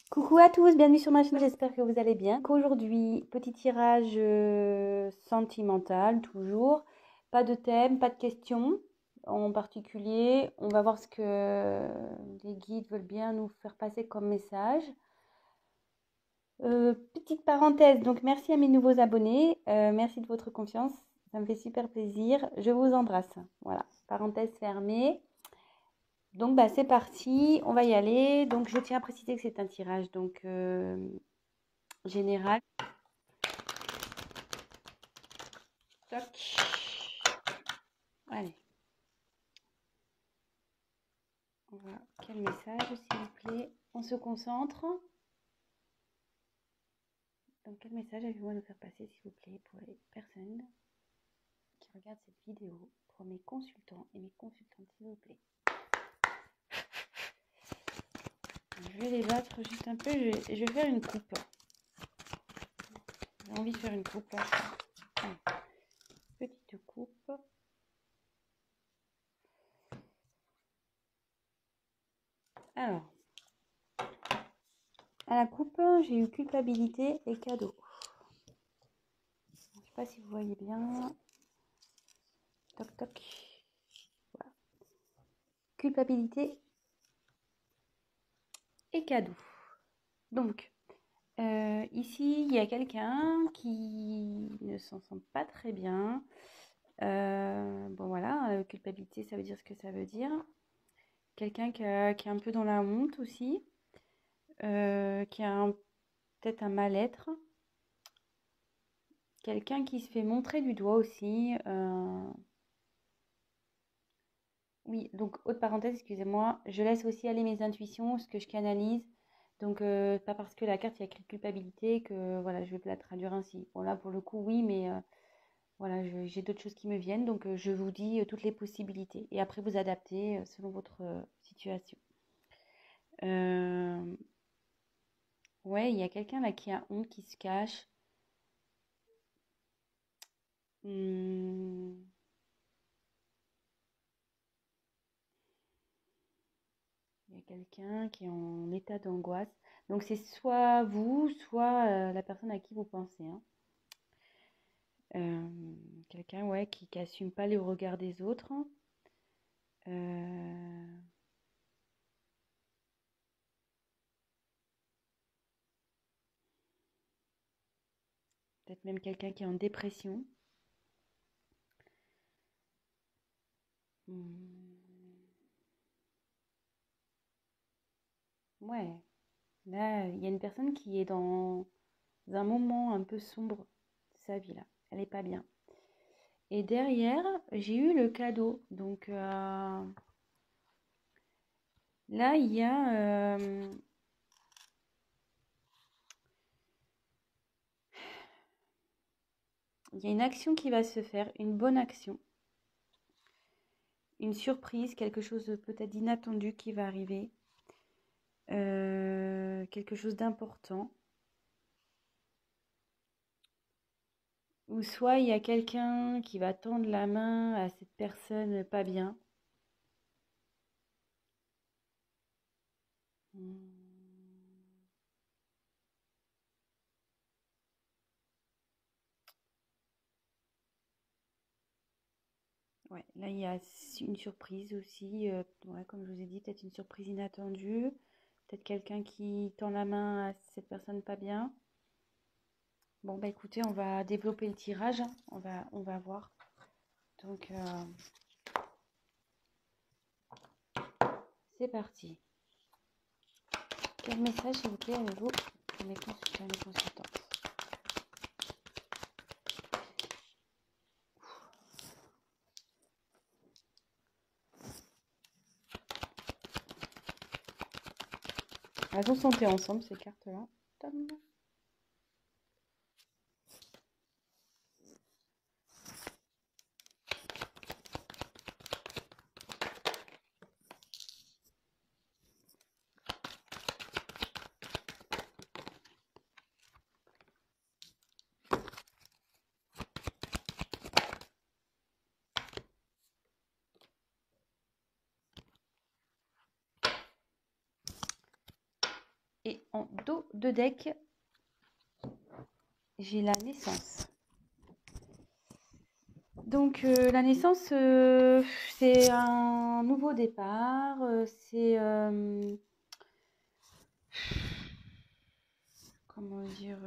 Coucou à tous, bienvenue sur ma chaîne, j'espère que vous allez bien. Aujourd'hui, petit tirage sentimental, toujours. Pas de thème, pas de questions en particulier. On va voir ce que les guides veulent bien nous faire passer comme message. Petite parenthèse, donc merci à mes nouveaux abonnés, merci de votre confiance, ça me fait super plaisir. Je vous embrasse. Voilà, parenthèse fermée. Donc bah c'est parti, on va y aller. Donc je tiens à préciser que c'est un tirage donc général. Toc. Allez. On va... Quel message, s'il vous plaît? On se concentre. Donc, quel message avez-vous à nous faire passer, s'il vous plaît, pour les personnes qui regardent cette vidéo, pour mes consultants et mes consultantes, s'il vous plaît? Je vais les battre juste un peu. Je vais faire une coupe. J'ai envie de faire une coupe. Allez. Petite coupe. Alors, à la coupe, j'ai eu culpabilité et cadeau. Je ne sais pas si vous voyez bien. Toc, toc. Voilà. Culpabilité et cadeau. Donc, ici, il y a quelqu'un qui ne s'en sent pas très bien. Bon, voilà, culpabilité, ça veut dire ce que ça veut dire. Quelqu'un qui est un peu dans la honte aussi, qui a peut-être un mal-être. Quelqu'un qui se fait montrer du doigt aussi. Oui, donc, autre parenthèse, excusez-moi, je laisse aussi aller mes intuitions, ce que je canalise. Donc, pas parce que la carte, il y a écrit culpabilité que voilà, je vais la traduire ainsi. Bon, là, pour le coup, oui, mais voilà, j'ai d'autres choses qui me viennent, donc je vous dis toutes les possibilités. Et après, vous adaptez selon votre situation. Euh, ouais, il y a quelqu'un là qui a honte, qui se cache. Hmm, il y a quelqu'un qui est en état d'angoisse. Donc c'est soit vous, soit la personne à qui vous pensez, hein. Euh, quelqu'un, ouais, qui assume pas le regard des autres. Euh, peut-être même quelqu'un qui est en dépression. Hmm, ouais. Là, il y a une personne qui est dans un moment un peu sombre de sa vie là. Elle est pas bien. Et derrière, j'ai eu le cadeau. Donc là, il y a une action qui va se faire, une bonne action, une surprise, quelque chose de peut-être d'inattendu qui va arriver, quelque chose d'important. Ou soit il y a quelqu'un qui va tendre la main à cette personne pas bien. Hmm. Ouais, là il y a une surprise aussi, ouais, comme je vous ai dit, peut-être une surprise inattendue, peut-être quelqu'un qui tend la main à cette personne pas bien. Bon bah écoutez, on va développer le tirage, hein. On va voir. Donc c'est parti. Quel message s'il vous plaît avez-vous pour mes consultants et mes consultantes? Elles ont santé ensemble ces cartes-là. Tom. Et en dos de deck, j'ai la naissance. Donc la naissance, c'est un nouveau départ, c'est comment dire,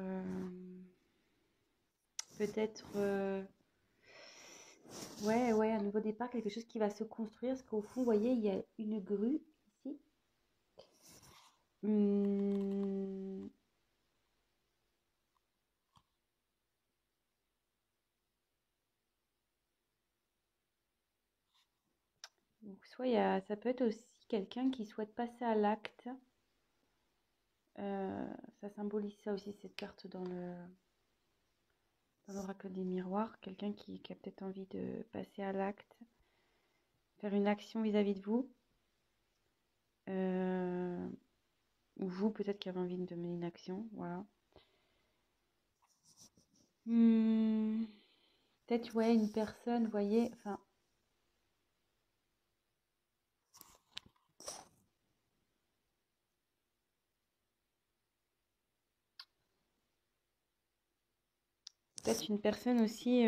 peut-être ouais, un nouveau départ, quelque chose qui va se construire, parce qu'au fond, vous voyez, il y a une grue ici. Donc, soit ça peut être aussi quelqu'un qui souhaite passer à l'acte. Ça symbolise ça aussi, cette carte dans l'oracle des miroirs. Quelqu'un qui a peut-être envie de passer à l'acte, faire une action vis-à-vis de vous. Ou vous, peut-être qui avez envie de mener une action. Voilà. Peut-être, ouais, une personne, vous voyez, enfin, peut-être une personne aussi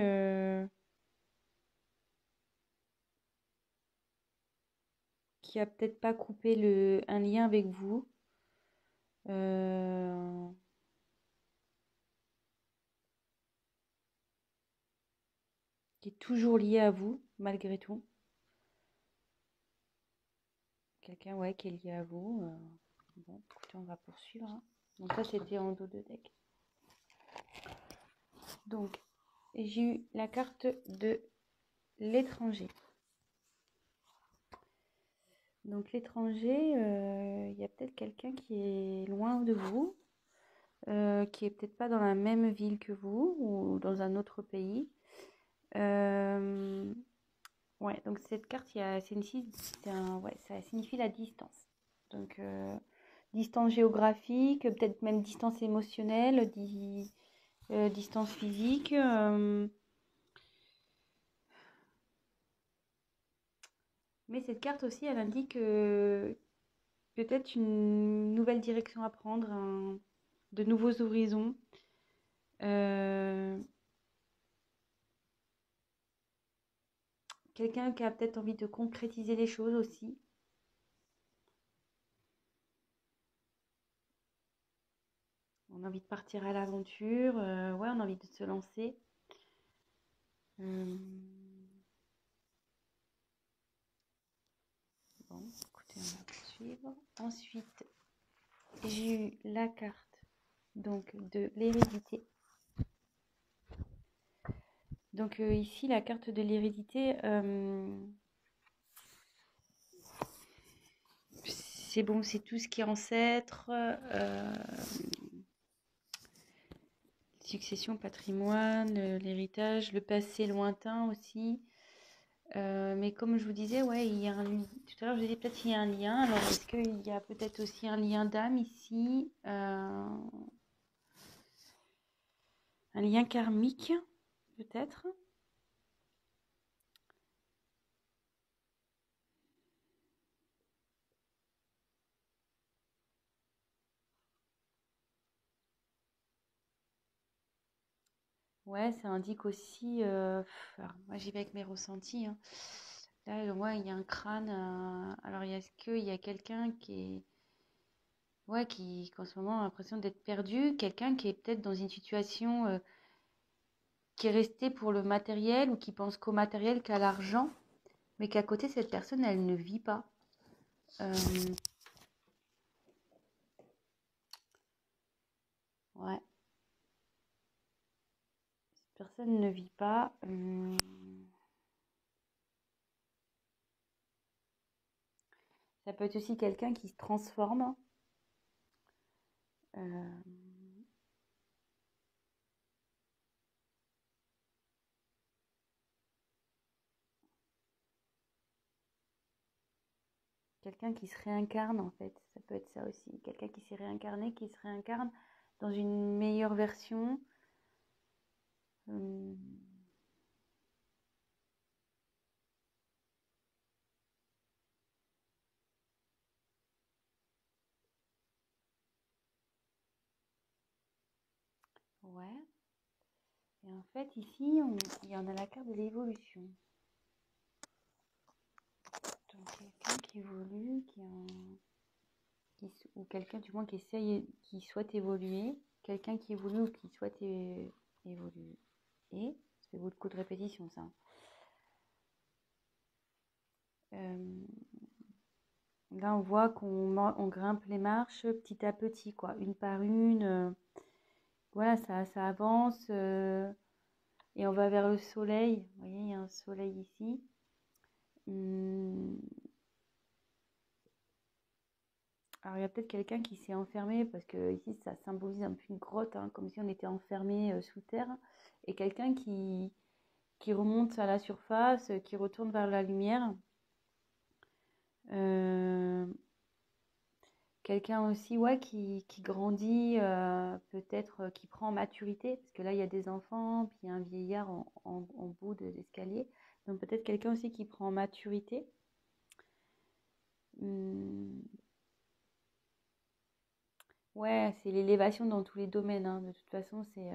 qui a peut-être pas coupé un lien avec vous. Qui est toujours lié à vous, malgré tout. Quelqu'un, ouais, qui est lié à vous. Bon, écoutez, on va poursuivre. Hein. Donc ça, c'était en dos de deck. Donc, j'ai eu la carte de l'étranger. Donc l'étranger, il y a peut-être quelqu'un qui est loin de vous, qui est peut-être pas dans la même ville que vous ou dans un autre pays. Ouais, donc cette carte, ça signifie la distance. Donc distance géographique, peut-être même distance émotionnelle, distance physique. Mais cette carte aussi, elle indique peut-être une nouvelle direction à prendre, de nouveaux horizons. Quelqu'un qui a peut-être envie de concrétiser les choses aussi. On a envie de partir à l'aventure, ouais, on a envie de se lancer. Bon, écoutez, on va poursuivre. Ensuite, j'ai eu la carte donc de l'hérédité. Donc ici, la carte de l'hérédité, c'est bon, c'est tout ce qui est ancêtre, succession, patrimoine, l'héritage, le passé lointain aussi. Mais comme je vous disais, ouais, il y a tout à l'heure, je vous disais peut-être qu'il y a un lien. Alors, est-ce qu'il y a peut-être aussi un lien d'âme ici, un lien karmique, peut-être? Ouais, ça indique aussi. Alors, moi, j'y vais avec mes ressentis. Hein. Là, ouais, il y a un crâne. Alors, est-ce qu'il y a quelqu'un qui est. Ouais, qu'en ce moment a l'impression d'être perdu, quelqu'un qui est peut-être dans une situation qui est resté pour le matériel ou qui pense qu'au matériel, qu'à l'argent, mais qu'à côté, cette personne, elle ne vit pas. Ouais, cette personne ne vit pas. Ça peut être aussi quelqu'un qui se transforme. Quelqu'un qui se réincarne, en fait. Ça peut être ça aussi. Quelqu'un qui s'est réincarné, qui se réincarne dans une meilleure version. Ouais. Et en fait, ici, il y en a la carte de l'évolution. Donc, quelqu'un qui évolue, ou quelqu'un du moins qui essaye, qui souhaite évoluer, quelqu'un qui évolue ou qui souhaite évoluer. Et, ça fait beaucoup de répétitions, ça. Là, on voit qu'on grimpe les marches petit à petit, quoi, une par une. Voilà, ça avance et on va vers le soleil. Vous voyez, il y a un soleil ici. Hum, Alors, il y a peut-être quelqu'un qui s'est enfermé parce que ici, ça symbolise un peu une grotte, hein, comme si on était enfermé sous terre. Et quelqu'un qui remonte à la surface, qui retourne vers la lumière. Euh, Quelqu'un aussi, ouais, qui grandit, peut-être qui prend en maturité, parce que là, il y a des enfants, puis il y a un vieillard en bout de l'escalier. Donc peut-être quelqu'un aussi qui prend en maturité. Hum, ouais, c'est l'élévation dans tous les domaines, hein. De toute façon, c'est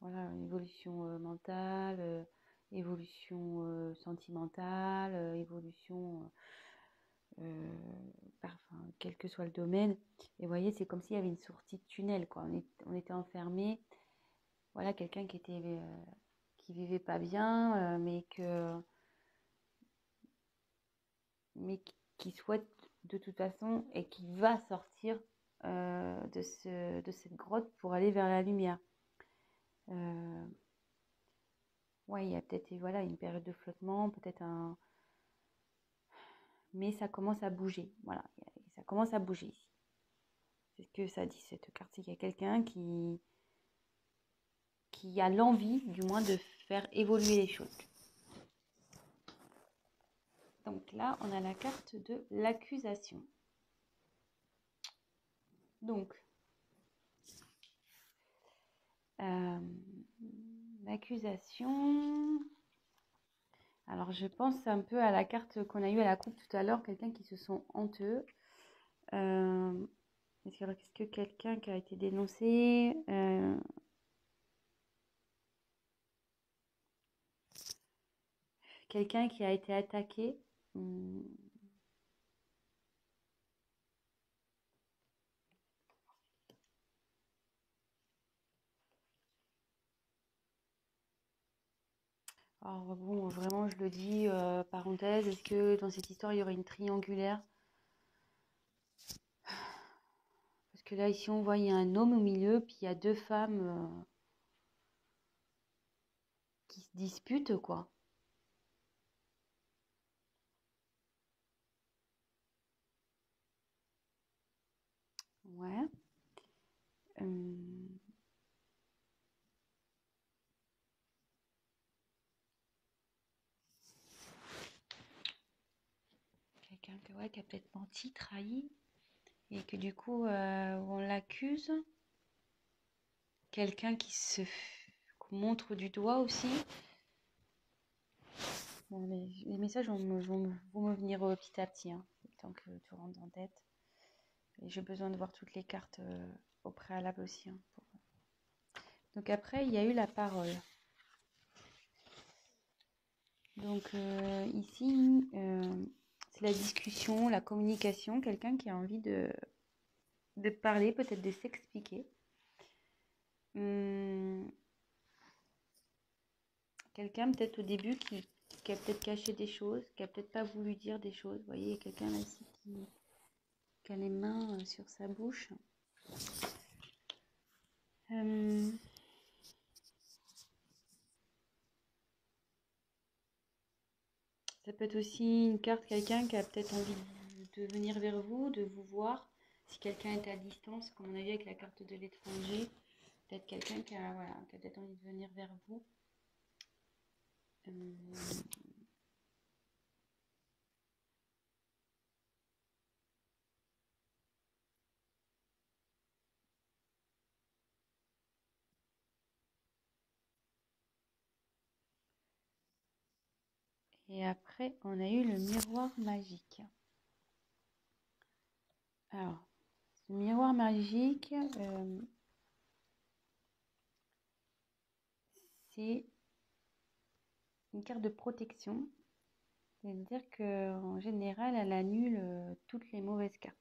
voilà, évolution mentale, évolution sentimentale, évolution enfin, quel que soit le domaine. Et vous voyez, c'est comme s'il y avait une sortie de tunnel, quoi. On était enfermé. Voilà, quelqu'un qui vivait pas bien, qui souhaite de toute façon et qui va sortir de cette grotte pour aller vers la lumière. Euh, ouais, il y a peut-être voilà, une période de flottement, peut-être un. Mais ça commence à bouger. Voilà, ça commence à bouger ici. C'est ce que ça dit cette carte. C'est qu'il y a quelqu'un qui a l'envie, du moins, de faire évoluer les choses. Donc là, on a la carte de l'accusation. Donc, l'accusation. Alors, je pense un peu à la carte qu'on a eue à la coupe tout à l'heure, quelqu'un qui se sent honteux. Est-ce que quelqu'un qui a été dénoncé, quelqu'un qui a été attaqué, alors bon, vraiment, je le dis, parenthèse, est-ce que dans cette histoire, il y aurait une triangulaire? Parce que là, ici, on voit, il y a un homme au milieu, puis il y a deux femmes qui se disputent, quoi. Ouais. Euh, Quelqu'un ouais, qui a peut-être menti, trahi, et que du coup, on l'accuse. Quelqu'un qu'on montre du doigt aussi. Bon, les messages vont me venir petit à petit, hein, tant que tu rentres en tête. Et j'ai besoin de voir toutes les cartes au préalable aussi, hein, Donc après, il y a eu la parole. Donc ici, c'est la discussion, la communication, quelqu'un qui a envie de parler, peut-être de s'expliquer. Quelqu'un peut-être au début qui a peut-être caché des choses, qui a peut-être pas voulu dire des choses. Vous voyez, il y a quelqu'un là ici qui a les mains sur sa bouche. Ça peut être aussi une carte, quelqu'un qui a peut-être envie de venir vers vous, de vous voir. Si quelqu'un est à distance, comme on a vu avec la carte de l'étranger, peut-être quelqu'un voilà, qui a peut-être envie de venir vers vous. Et après, on a eu le miroir magique. Alors, ce miroir magique, c'est une carte de protection. C'est-à-dire qu'en général, elle annule toutes les mauvaises cartes.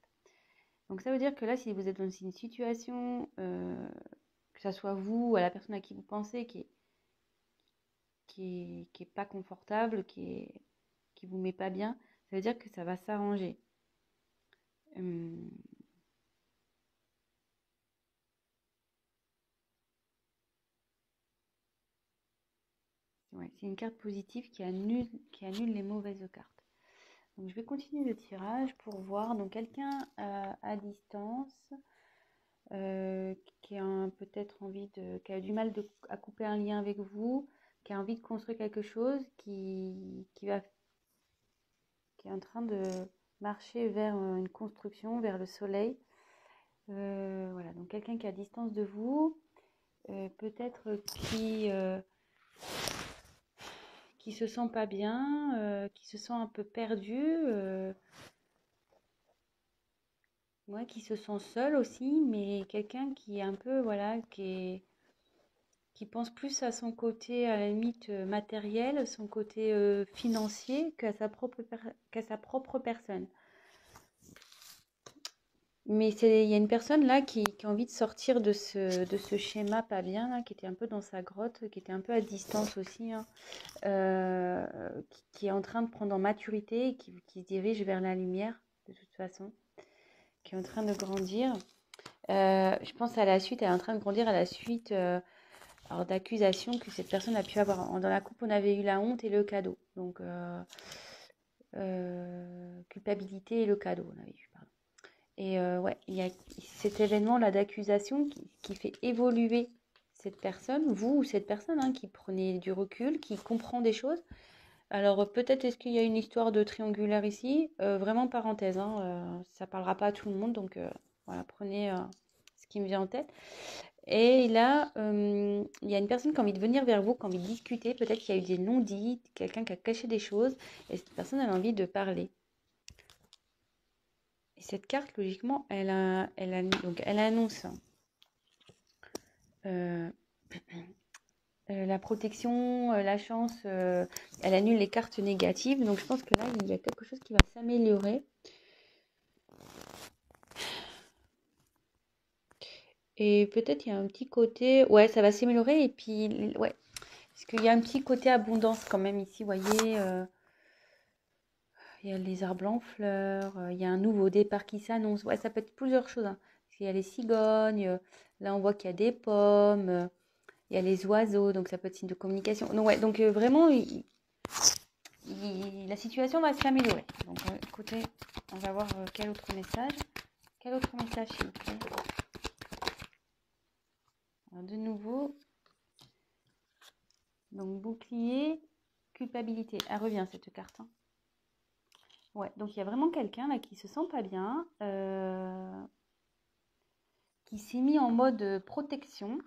Donc ça veut dire que là, si vous êtes dans une situation, que ça soit vous ou à la personne à qui vous pensez, qui est pas confortable, qui vous met pas bien, ça veut dire que ça va s'arranger. Hum, ouais, c'est une carte positive qui annule les mauvaises cartes. Donc je vais continuer le tirage pour voir. Donc quelqu'un à distance qui a peut-être qui a du mal à couper un lien avec vous, qui a envie de construire quelque chose, qui est en train de marcher vers une construction, vers le soleil. Voilà, donc quelqu'un qui est à distance de vous, peut-être qui se sent pas bien, qui se sent un peu perdu, ouais, qui se sent seul aussi, mais quelqu'un qui est un peu, voilà, qui pense plus à son côté, à la limite, matériel, son côté financier, qu'à sa propre personne. Mais il y a une personne là qui a envie de sortir de ce schéma pas bien, là, qui était un peu dans sa grotte, qui était un peu à distance aussi, hein, euh, qui est en train de prendre en maturité et qui se dirige vers la lumière, de toute façon, qui est en train de grandir. Je pense à la suite, elle est en train de grandir à la suite alors d'accusations que cette personne a pu avoir. Dans la coupe, on avait eu la honte et le cadeau. Donc, culpabilité et le cadeau, on avait eu, pardon. Et ouais, il y a cet événement-là d'accusation qui fait évoluer cette personne, vous ou cette personne, hein, qui prenait du recul, qui comprend des choses. Alors peut-être est-ce qu'il y a une histoire de triangulaire ici, vraiment parenthèse, hein, ça parlera pas à tout le monde, donc voilà, prenez ce qui me vient en tête. Et là, il y a une personne qui a envie de venir vers vous, qui a envie de discuter, peut-être qu'il y a eu des non-dits, quelqu'un qui a caché des choses, et cette personne elle a envie de parler. Et cette carte, logiquement, donc elle annonce euh, la protection, la chance, elle annule les cartes négatives. Donc je pense que là, il y a quelque chose qui va s'améliorer. Et peut-être il y a un petit côté, ouais, ça va s'améliorer. Et puis, ouais, parce qu'il y a un petit côté abondance quand même ici, vous voyez. Il y a les arbres en fleurs, il y a un nouveau départ qui s'annonce. Ouais, ça peut être plusieurs choses, hein. Parce qu'il y a les cigognes, là on voit qu'il y a des pommes, il y a les oiseaux, donc ça peut être signe de communication. Donc ouais, donc vraiment, la situation va s'améliorer. Donc écoutez, on va voir quel autre message. Quel autre message s'il vous plaît? Alors, de nouveau, donc bouclier, culpabilité. Elle revient cette carte, hein. Ouais, donc il y a vraiment quelqu'un là qui se sent pas bien, qui s'est mis en mode protection.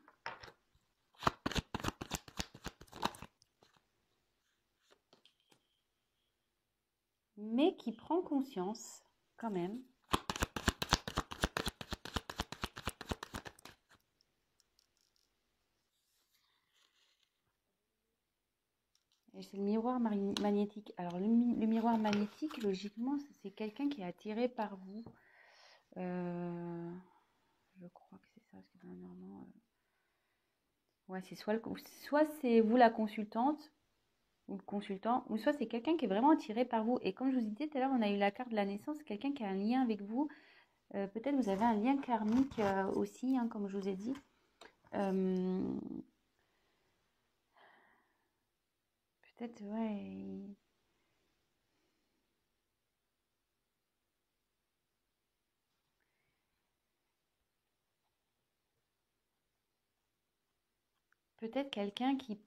Mais qui prend conscience quand même. Et c'est le miroir magnétique. Alors le miroir magnétique, logiquement, c'est quelqu'un qui est attiré par vous. Je crois que c'est ça, parce que normalement, ouais, c'est soit c'est vous la consultante ou le consultant, ou soit c'est quelqu'un qui est vraiment attiré par vous. Et comme je vous disais tout à l'heure, on a eu la carte de la naissance, quelqu'un qui a un lien avec vous. Peut-être vous avez un lien karmique aussi, hein, comme je vous ai dit. Peut-être, ouais. Peut-être quelqu'un qui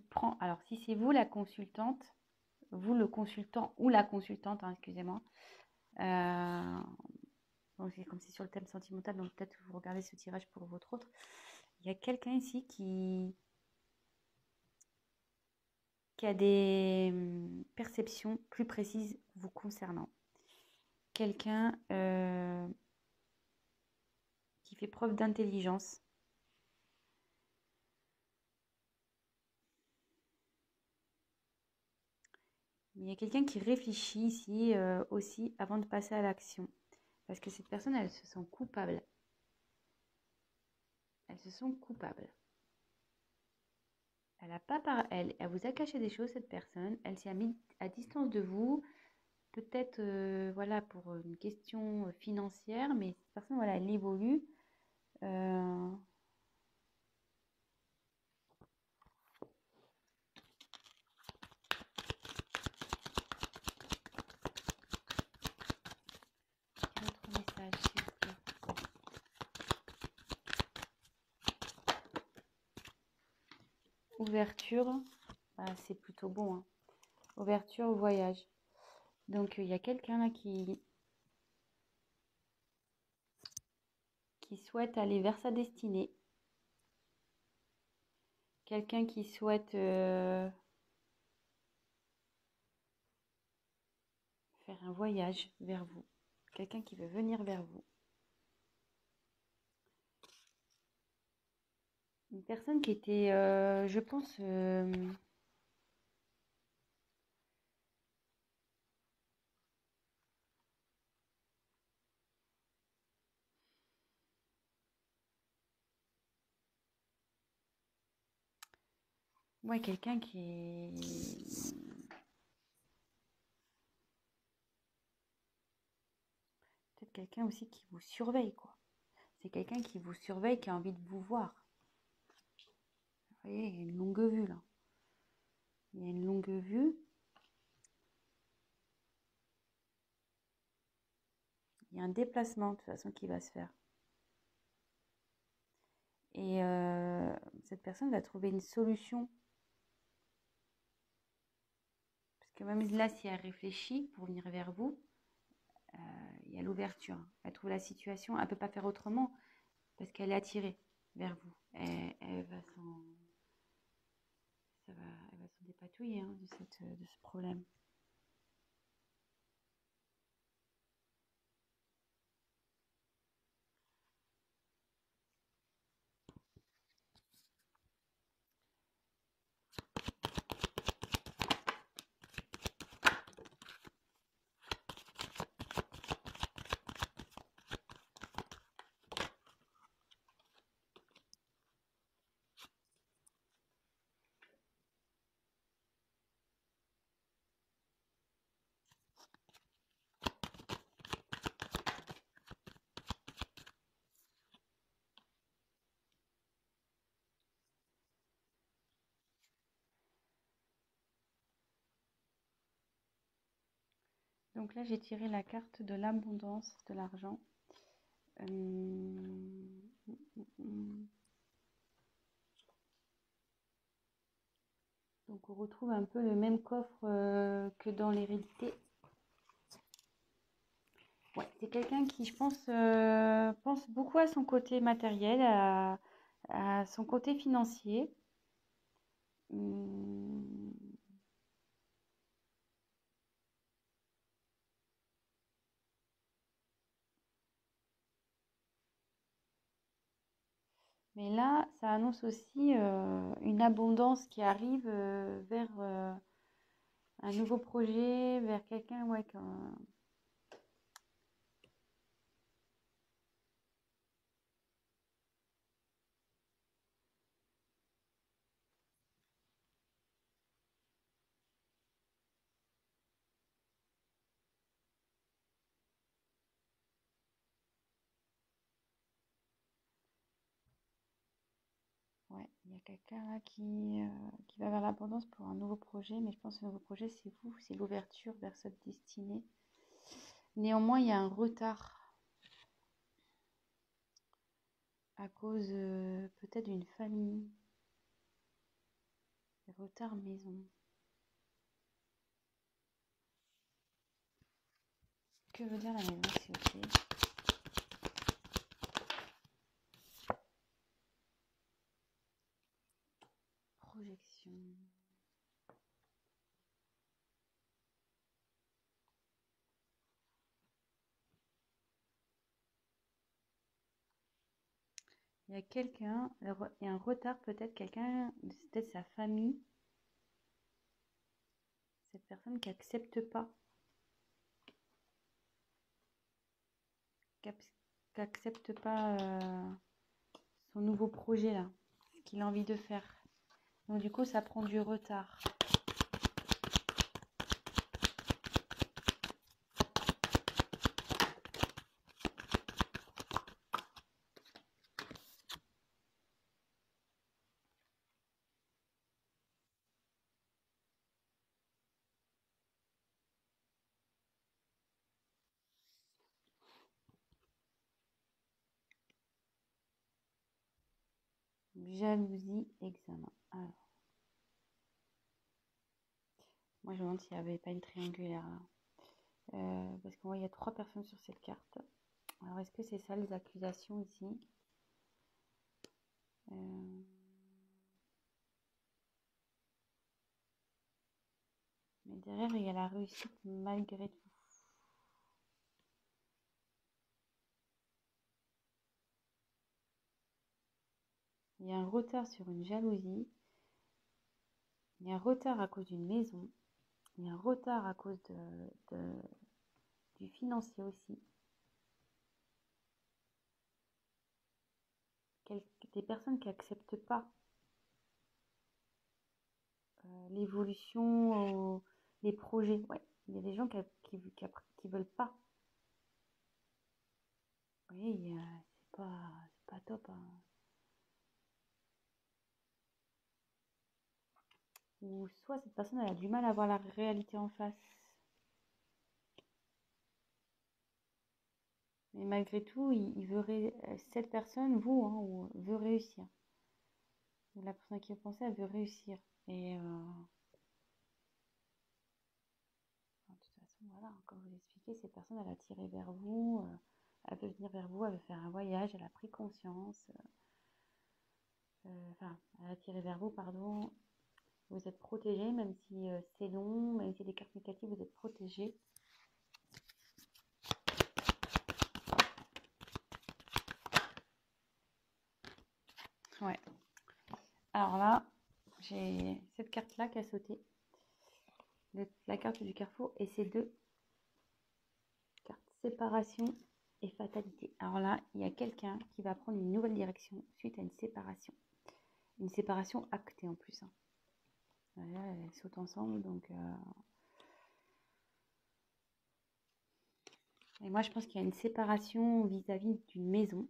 prend. Alors, si c'est vous la consultante, vous le consultant ou la consultante, hein, excusez-moi. Donc c'est comme c'est sur le thème sentimental, donc peut-être que vous regardez ce tirage pour votre autre. Il y a quelqu'un ici qui a des perceptions plus précises vous concernant. Quelqu'un qui fait preuve d'intelligence. Mais il y a quelqu'un qui réfléchit ici aussi avant de passer à l'action. Parce que cette personne, elle se sent coupable. Elle se sent coupable. Elle a pas par elle vous a caché des choses, cette personne. Elle s'est mise à distance de vous. Peut-être voilà pour une question financière, mais cette personne, voilà, elle évolue. Euh, quel autre message, s'il vous plaît? Ouverture, bah, c'est plutôt bon, hein. Ouverture au voyage. Donc il y a quelqu'un là qui souhaite aller vers sa destinée. Quelqu'un qui souhaite faire un voyage vers vous. Quelqu'un qui veut venir vers vous. Une personne qui était, je pense, ouais, quelqu'un qui est peut-être quelqu'un aussi qui vous surveille, quoi. C'est quelqu'un qui vous surveille, qui a envie de vous voir. Vous voyez, il y a une longue vue là. Il y a une longue vue. Il y a un déplacement de toute façon qui va se faire. Et cette personne va trouver une solution. Parce que même là, si elle réfléchit pour venir vers vous, il y a l'ouverture. Elle trouve la situation, elle ne peut pas faire autrement parce qu'elle est attirée vers vous. Elle va elle va s'en dépatouiller hein, de ce problème. Donc là, j'ai tiré la carte de l'abondance de l'argent. Donc on retrouve un peu le même coffre que dans l'hérédité. Ouais, c'est quelqu'un qui, je pense, pense beaucoup à son côté matériel, à son côté financier. Hum, Mais là, ça annonce aussi une abondance qui arrive vers un nouveau projet, vers quelqu'un, ouais, ouais, il y a quelqu'un là qui va vers l'abondance pour un nouveau projet, mais je pense que le nouveau projet, c'est vous, c'est l'ouverture vers cette destinée. Néanmoins, il y a un retard à cause peut-être d'une famille, retard maison. Que veut dire la maison, s'il vous plaît? Projection. Il y a quelqu'un, il y a un retard peut-être, quelqu'un, peut-être sa famille. Cette personne qui accepte pas, son nouveau projet là, ce qu'il a envie de faire. Donc du coup, ça prend du retard. Jalousie, examen. Alors, moi je me demande s'il n'y avait pas une triangulaire là. Parce qu'on voit il y a 3 personnes sur cette carte. Alors est-ce que c'est ça les accusations ici? Mais derrière il y a la réussite malgré tout. Il y a un retard sur une jalousie. Il y a un retard à cause d'une maison. Il y a un retard à cause du financier aussi. Des personnes qui n'acceptent pas l'évolution, les projets. Ouais, il y a des gens qui veulent pas. Oui, c'est pas top. Hein. Ou soit cette personne elle a du mal à voir la réalité en face. Mais malgré tout, cette personne, vous, hein, veut réussir. Ou la personne qui a pensé, elle veut réussir. Et de toute façon, voilà, comme je vous l'expliquais, cette personne, elle a tiré vers vous, elle veut venir vers vous, elle veut faire un voyage, elle a pris conscience. Enfin, elle a tiré vers vous, pardon. Vous êtes protégé, même si c'est long, même si c'est des cartes négatives, vous êtes protégé. Ouais. Alors là, j'ai cette carte-là qui a sauté. La carte du carrefour et ces 2 cartes, séparation et fatalité. Alors là, il y a quelqu'un qui va prendre une nouvelle direction suite à une séparation. Une séparation actée en plus. Hein. Là, elles sautent ensemble, donc... Et moi, je pense qu'il y a une séparation vis-à-vis d'une maison.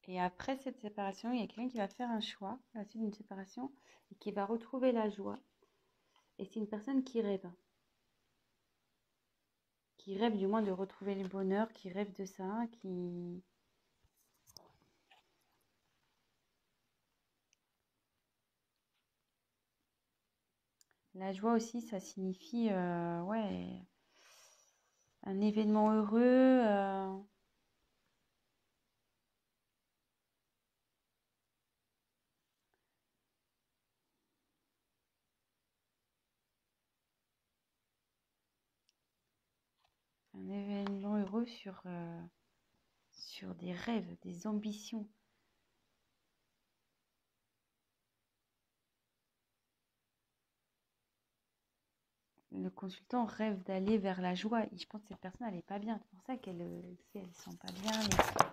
Et après cette séparation, il y a quelqu'un qui va faire un choix à la suite d'une séparation et qui va retrouver la joie. Et c'est une personne qui rêve. Qui rêve du moins de retrouver le bonheur, qui rêve de ça, qui... La joie aussi, ça signifie ouais, un événement heureux. Un événement heureux sur des rêves, des ambitions. Le consultant rêve d'aller vers la joie. Et je pense que cette personne, elle n'est pas bien. C'est pour ça qu'elle ne sent pas bien.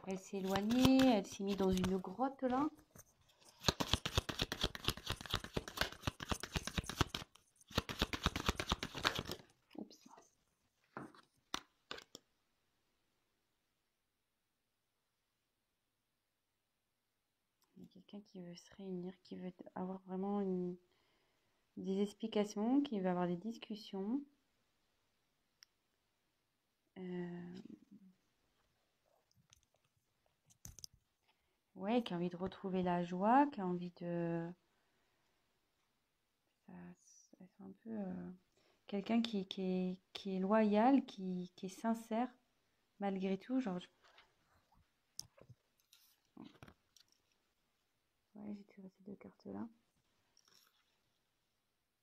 Elle s'est éloignée, elle s'est mise dans une grotte là. Oups. Il y a quelqu'un qui veut se réunir, qui veut avoir vraiment des explications, qui veut avoir des discussions. Ouais, qui a envie de retrouver la joie, qui a envie de... Elles sont un peu... quelqu'un qui est loyal, qui est sincère, malgré tout. Genre, ouais, j'ai tiré ces deux cartes-là.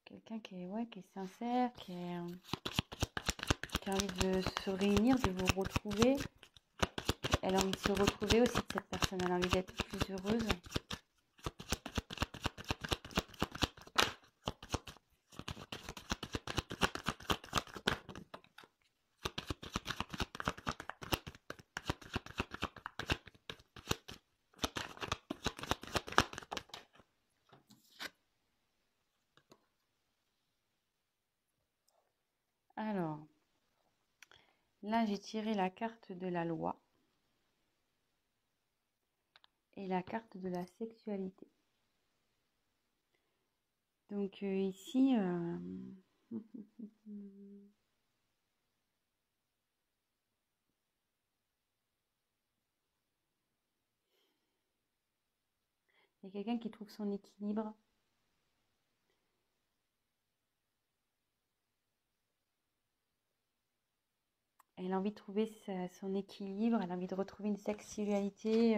Quelqu'un ouais, qui est sincère, qui a envie de se réunir, de vous retrouver. Elle a envie de se retrouver aussi de cette personne. Elle a envie d'être plus heureuse. Alors, là, j'ai tiré la carte de la loi et la carte de la sexualité. Donc ici, il y a quelqu'un qui trouve son équilibre. Elle a envie de trouver son équilibre, elle a envie de retrouver une sexualité.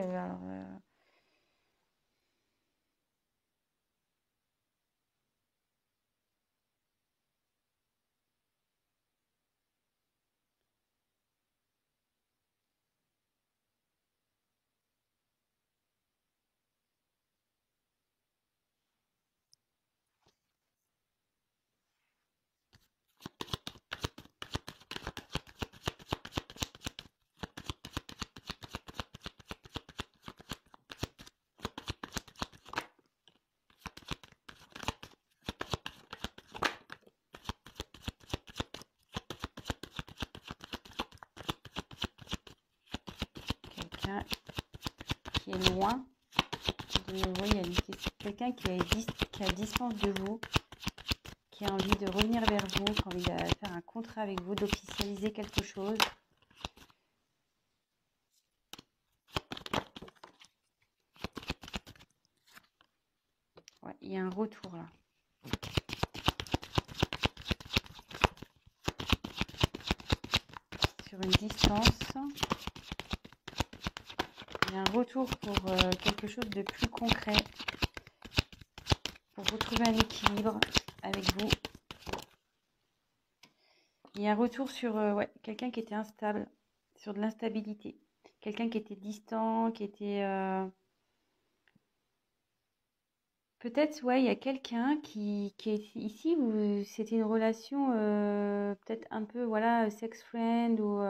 Quelqu'un qui est loin de vous, il y a quelqu'un qui est à distance de vous, qui a envie de revenir vers vous, qui a envie de faire un contrat avec vous, d'officialiser quelque chose. Ouais, il y a un retour là. Sur une distance. Il y a un retour pour quelque chose de plus concret. Pour retrouver un équilibre avec vous. Il y a un retour sur ouais, quelqu'un qui était instable, sur de l'instabilité. Quelqu'un qui était distant, qui était... Peut-être, ouais, il y a quelqu'un qui est ici, où c'était une relation peut-être un peu, voilà, sex friend, ou,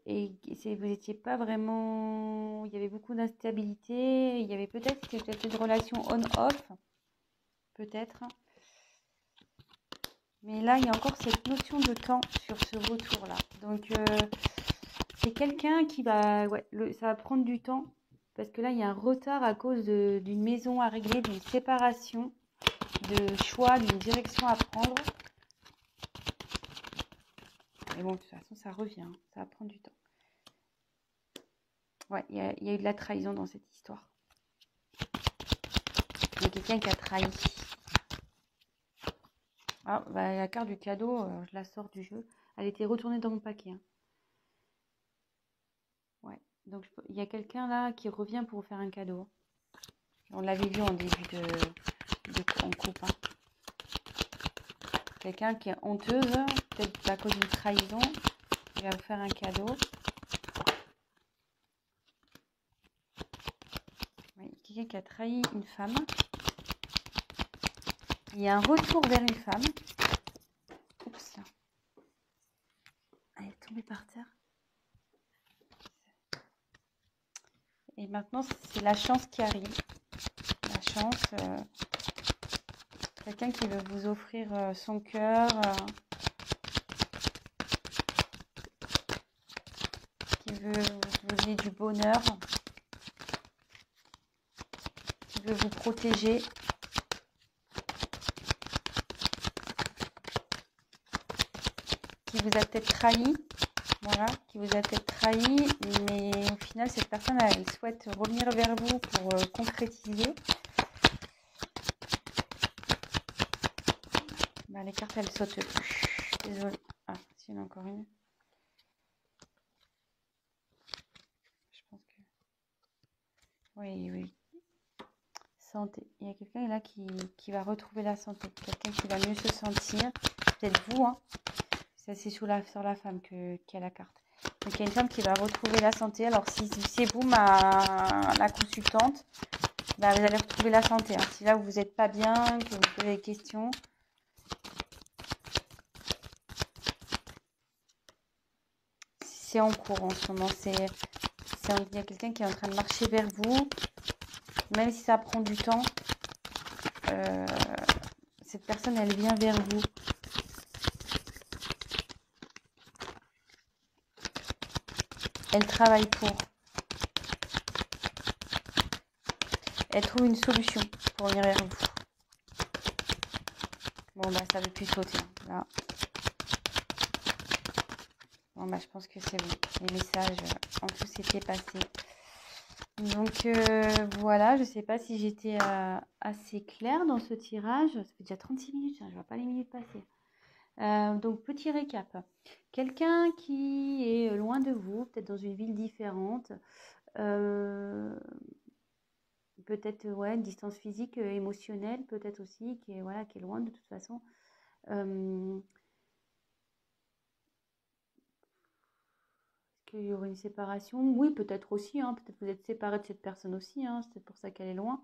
et vous n'étiez pas vraiment... Il y avait beaucoup d'instabilité, il y avait peut-être une relation on-off, peut-être. Mais là, il y a encore cette notion de temps sur ce retour-là. Donc, c'est quelqu'un qui va... Ouais, ça va prendre du temps. Parce que là, il y a un retard à cause d'une maison à régler, d'une séparation, de choix, d'une direction à prendre. Mais bon, de toute façon, ça revient. Ça va prendre du temps. Ouais, il y a eu de la trahison dans cette histoire. Il y a quelqu'un qui a trahi. Ah, bah, la carte du cadeau, je la sors du jeu. Elle était retournée dans mon paquet. Hein. Ouais. Donc, il y a quelqu'un là qui revient pour vous faire un cadeau. On l'avait vu en début en coupe. Hein. Quelqu'un qui est honteuse, peut-être à cause d'une trahison. Il va vous faire un cadeau. Oui, quelqu'un qui a trahi une femme. Il y a un retour vers une femme. Oups. Elle est tombée par terre. Et maintenant, c'est la chance qui arrive. La chance. Quelqu'un qui veut vous offrir son cœur. Qui veut vous donner du bonheur. Qui veut vous protéger. Qui vous a peut-être trahi. Voilà, qui vous a peut-être trahi, mais au final, cette personne, elle souhaite revenir vers vous pour concrétiser. Bah, Là, les cartes, elles sautent plus. Désolée. Ah, si, il y en a encore une. Je pense que... Oui. Santé. Il y a quelqu'un là qui va retrouver la santé. Quelqu'un qui va mieux se sentir. Peut-être vous, hein. Ça, c'est sur la femme qui a la carte. Donc, il y a une femme qui va retrouver la santé. Alors, si c'est vous, la consultante, bah, vous allez retrouver la santé. Hein. Si là, vous n'êtes pas bien, que vous posez des questions. C'est en cours en ce moment. Il y a quelqu'un qui est en train de marcher vers vous. Même si ça prend du temps, cette personne, elle vient vers vous. Elle travaille pour. Elle trouve une solution pour venir vers vous. Bon, bah, ça ne veut plus sauter. Là. Bon, bah, je pense que c'est bon. Les messages en tout s'étaient passés. Donc, voilà. Je ne sais pas si j'étais assez claire dans ce tirage. Ça fait déjà 36 minutes. Hein, je ne vois pas les minutes passer. Donc, petit récap. Quelqu'un qui est loin de vous, peut-être dans une ville différente. Peut-être une distance physique, émotionnelle, peut-être aussi, qui est loin de toute façon. Est-ce qu'il y aurait une séparation? Oui, peut-être aussi. Hein, peut-être que vous êtes séparé de cette personne aussi. Hein, c'est pour ça qu'elle est loin.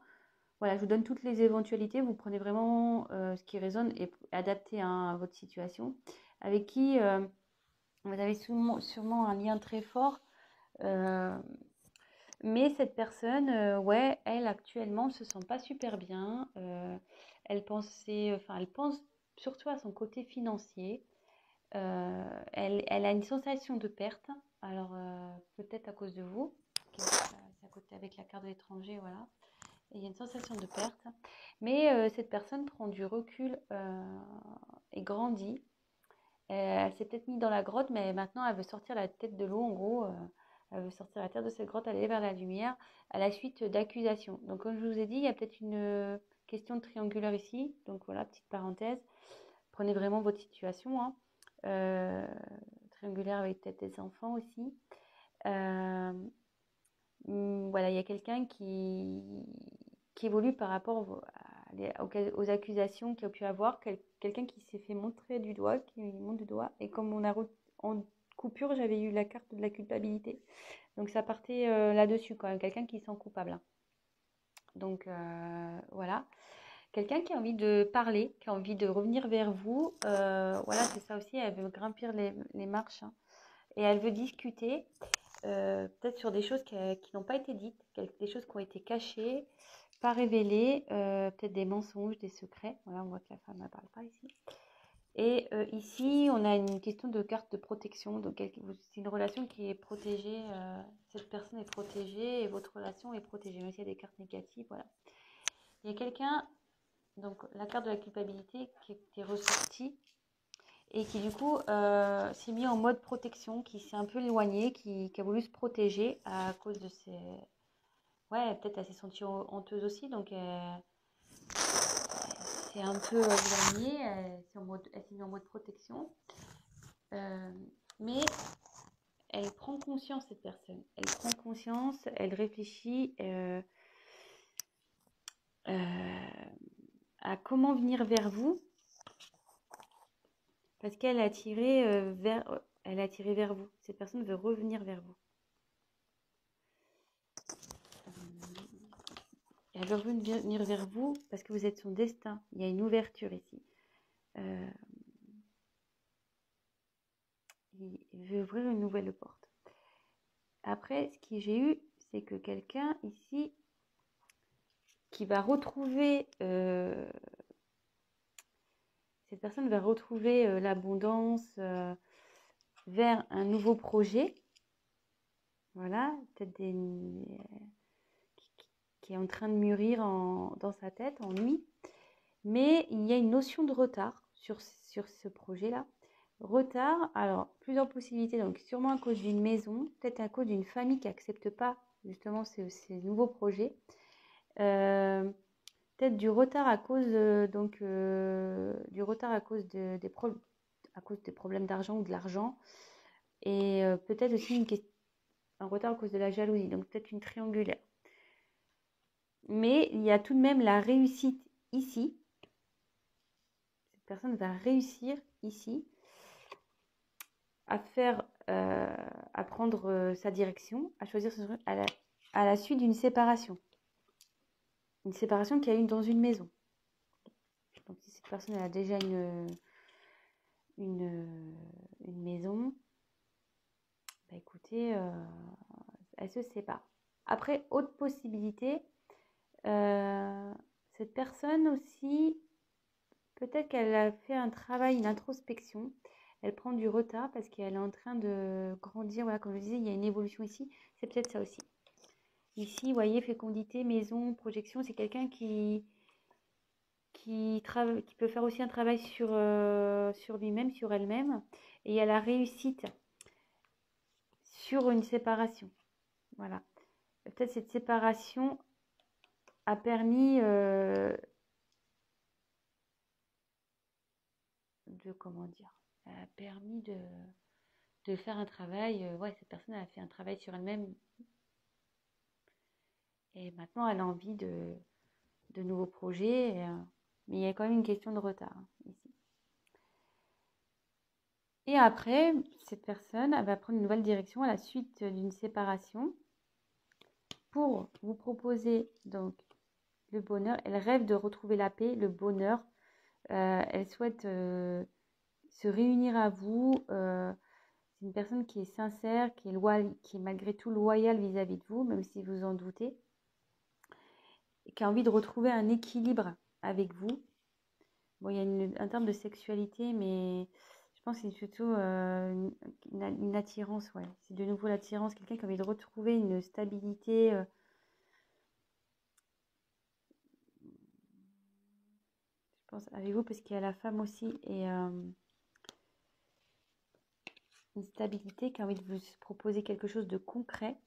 Voilà, je vous donne toutes les éventualités. Vous prenez vraiment ce qui résonne et adapté à votre situation. Avec qui vous avez sûrement un lien très fort. Mais cette personne, elle actuellement ne se sent pas super bien. Elle pense surtout à son côté financier. Elle a une sensation de perte. Alors peut-être à cause de vous, c'est à côté avec la carte de l'étranger, voilà. Et il y a une sensation de perte. Mais cette personne prend du recul et grandit. Elle s'est peut-être mise dans la grotte, mais maintenant elle veut sortir la tête de l'eau, en gros. Elle veut sortir la terre de cette grotte, aller vers la lumière, à la suite d'accusations. Donc, comme je vous ai dit, il y a peut-être une question de triangulaire ici. Donc, voilà, petite parenthèse. Prenez vraiment votre situation. Hein. Triangulaire avec peut-être des enfants aussi. Voilà, il y a quelqu'un qui évolue par rapport aux accusations qu'il a pu avoir. Quelqu'un qui s'est fait montrer du doigt, qui montre du doigt. Et comme en coupure, j'avais eu la carte de la culpabilité. Donc ça partait là-dessus quand même, quelqu'un qui se sent coupable. Hein. Donc voilà. Quelqu'un qui a envie de parler, qui a envie de revenir vers vous. Voilà, c'est ça aussi, elle veut grimper les marches. Hein. Et elle veut discuter, peut-être sur des choses qui n'ont pas été dites, des choses qui ont été cachées, pas révélées, peut-être des mensonges, des secrets. Voilà, on voit que la femme ne parle pas ici. Et ici, on a une question de carte de protection. Donc, c'est une relation qui est protégée. Cette personne est protégée et votre relation est protégée. Même s'il y a des cartes négatives, voilà. Il y a quelqu'un, donc la carte de la culpabilité qui était ressortie et qui du coup s'est mis en mode protection, qui s'est un peu éloigné, qui a voulu se protéger à cause de ses... Ouais, peut-être elle s'est sentie honteuse aussi, donc c'est un peu éloignée, elle s'est mise en mode protection. Mais elle prend conscience, cette personne. Elle prend conscience, elle réfléchit à comment venir vers vous. Parce qu'elle a tiré elle a tiré vers vous. Cette personne veut revenir vers vous. Elle veut revenir vers vous parce que vous êtes son destin. Il y a une ouverture ici. Il veut ouvrir une nouvelle porte. Après, ce que j'ai eu, c'est que quelqu'un ici qui va retrouver... cette personne va retrouver l'abondance vers un nouveau projet. Voilà, peut-être qui est en train de mûrir dans sa tête en lui. Mais il y a une notion de retard sur ce projet-là. Retard, alors plusieurs possibilités, donc sûrement à cause d'une maison, peut-être à cause d'une famille qui n'accepte pas justement ces nouveaux projets. peut-être du retard à cause du retard à cause à cause des problèmes d'argent ou de l'argent. Et peut-être aussi un retard à cause de la jalousie, donc peut-être une triangulaire. Mais il y a tout de même la réussite ici. Cette personne va réussir ici à faire, à prendre sa direction, à choisir à la suite d'une séparation. Une séparation qu'il y a eu dans une maison. Donc si cette personne elle a déjà une maison, bah écoutez, elle se sépare. Après, autre possibilité, cette personne aussi, peut-être qu'elle a fait un travail, une introspection. Elle prend du retard parce qu'elle est en train de grandir. Voilà, comme je disais, il y a une évolution ici. C'est peut-être ça aussi. Ici, vous voyez, fécondité, maison, projection, c'est quelqu'un qui peut faire aussi un travail sur lui-même, sur elle-même. Et il y a la réussite sur une séparation. Voilà. Peut-être cette séparation a permis comment dire, a permis de faire un travail. Ouais, cette personne a fait un travail sur elle-même. Et maintenant, elle a envie de nouveaux projets. Mais il y a quand même une question de retard ici. Et après, cette personne elle va prendre une nouvelle direction à la suite d'une séparation pour vous proposer donc le bonheur. Elle rêve de retrouver la paix, le bonheur. Elle souhaite se réunir à vous. C'est une personne qui est sincère, qui est malgré tout loyale vis-à-vis de vous, même si vous en doutez. Et qui a envie de retrouver un équilibre avec vous. Bon, il y a un terme de sexualité, mais je pense que c'est plutôt une attirance, ouais. C'est de nouveau l'attirance, quelqu'un qui a envie de retrouver une stabilité, je pense, avec vous, parce qu'il y a la femme aussi, et une stabilité, qui a envie de vous proposer quelque chose de concret,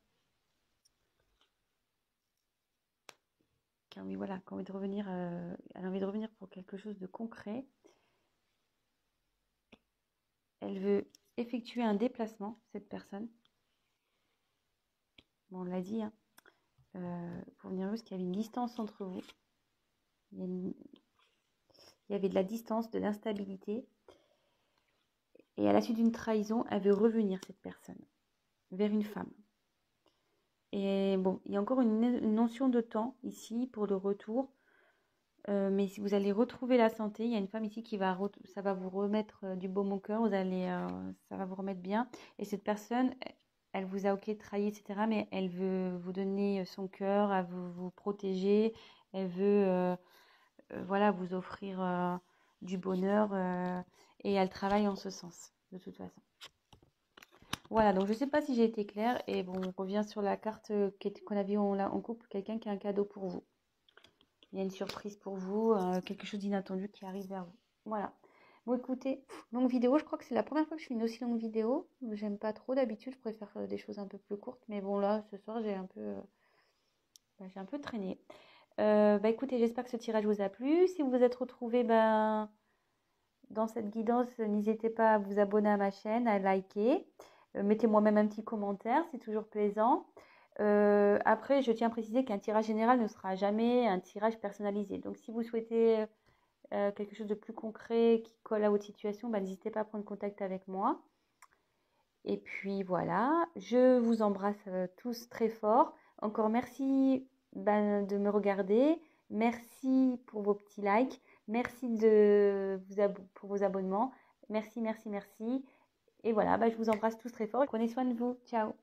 qui a envie, voilà, qui a envie de revenir, elle a envie de revenir pour quelque chose de concret. Elle veut effectuer un déplacement, cette personne. Bon, on l'a dit, hein, pour venir parce qu'il y avait une distance entre vous. Il y avait de la distance, de l'instabilité. Et à la suite d'une trahison, elle veut revenir, cette personne, vers une femme. Et bon, il y a encore une notion de temps ici pour le retour. Mais si vous allez retrouver la santé, il y a une femme ici qui ça va vous remettre du baume au cœur, ça va vous remettre bien. Et cette personne, elle vous a trahi, etc. Mais elle veut vous donner son cœur, elle veut vous protéger, elle veut voilà, vous offrir du bonheur et elle travaille en ce sens, de toute façon. Voilà, donc je ne sais pas si j'ai été claire. Et bon, on revient sur la carte qu'on a vue en couple, quelqu'un qui a un cadeau pour vous. Il y a une surprise pour vous, quelque chose d'inattendu qui arrive vers vous. Voilà. Bon, écoutez, longue vidéo, je crois que c'est la première fois que je fais une aussi longue vidéo. J'aime pas trop d'habitude, je préfère des choses un peu plus courtes. Mais bon, là, ce soir, j'ai un peu traîné. Écoutez, j'espère que ce tirage vous a plu. Si vous vous êtes retrouvés dans cette guidance, n'hésitez pas à vous abonner à ma chaîne, à liker. Mettez-moi même un petit commentaire, c'est toujours plaisant. Après, je tiens à préciser qu'un tirage général ne sera jamais un tirage personnalisé. Donc, si vous souhaitez quelque chose de plus concret qui colle à votre situation, n'hésitez pas à prendre contact avec moi. Et puis voilà, je vous embrasse tous très fort. Encore merci de me regarder. Merci pour vos petits likes. Merci pour vos abonnements. Merci, merci, merci. Et voilà, je vous embrasse tous très fort. Prenez soin de vous. Ciao.